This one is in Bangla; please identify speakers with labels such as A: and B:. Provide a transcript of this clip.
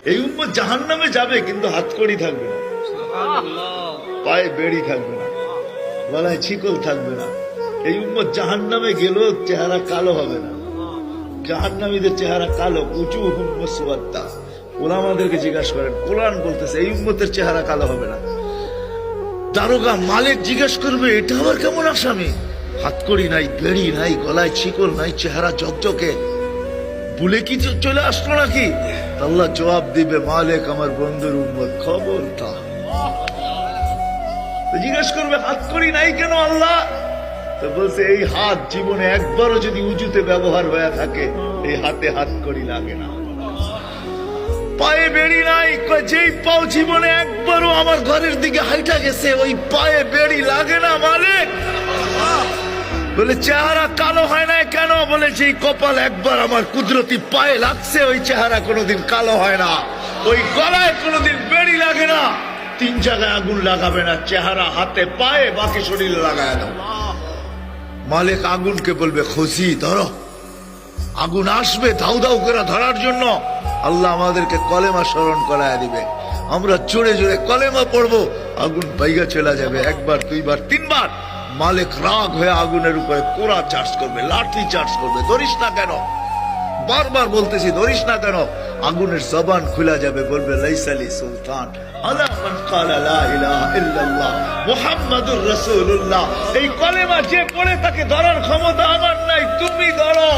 A: এই উম্মত জাহান্নামে যাবে, কিন্তু হাতকড়ি থাকবে না, পায়ে বেড়ি থাকবে না, গলায় ছিকল থাকবে না। এই উম্মত জাহান্নামে গেলেও চেহারা কালো হবে না। জাহান্নামীদের চেহারা কালো, উঁচু হুম্মসওয়াদ্দা। ওলামাদেরকে জিজ্ঞাসা করেন, কোরআন বলতেছে এই উম্মতের চেহারা কালো হবে না। দারোগা মালিক জিজ্ঞেস করবে, এটা আবার কেমন আসামি? হাতকড়ি নাই, বেড়ি নাই, গলায় ছিকল নাই, চেহারা ঝকঝকে, ভুলে কি চলে আসলো নাকি? আল্লাহ জবাব দিবে, মালিক আমার বন্ধুর উম্মত, খবরদার। জিজ্ঞেস করবে, হাতকড়ি নাই কেন আল্লাহ? তো বলছে, এই হাত জীবনে একবারও যদি উঁচুতে ব্যবহার হয়ে থাকে, এই হাতে হাতকড়ি লাগে না। পায়ে বেড়ি নাই, যেই পাও জীবনে একবারও আমার ঘরের দিকে হাইটা গেছে, ওই পায়ে বেড়ি লাগে না মালিক। বলে, চেহারা কালো হয় না কেন? বলে, যেই কপাল একবার আমার কুদরতি পায়ে লাগছে, ওই চেহারা কোনোদিন কালো হয় না। ওই গলায় কোনোদিন বেড়ি লাগে না। 3 জায়গায় আগুন লাগাবে না, চেহারা, হাতে, পায়ে, বাকি শরীরে লাগায় দাও। মালিক আগুনকে বলবে, খুশি ধরো। আগুন আসবে ধাউ ধাউ করে ধরার জন্য। আল্লাহ আমাদেরকে কলেমা স্মরণ করায় দিবে, আমরা জোরে জোরে কলেমা পড়বো, আগুন বাইগা চলে যাবে। 1 বার 2 বার 3 বার। মালিক রাগ হয়ে আগুনের উপরে কোড়া চার্জ করবে, লাঠি চার্জ করবে। ধরিস না কেন? বারবার বলতেছি, ধরিস না কেন? আগুনের জবান খুলে যাবে, বলবে, লাইসালি সুলতান আলা মান ক্বালা লা ইলাহা ইল্লাল্লাহ মুহাম্মাদুর রাসূলুল্লাহ। এই কলেমা যে পড়ে তাকে ধরার ক্ষমতা আমার নাই, তুমি ধরো।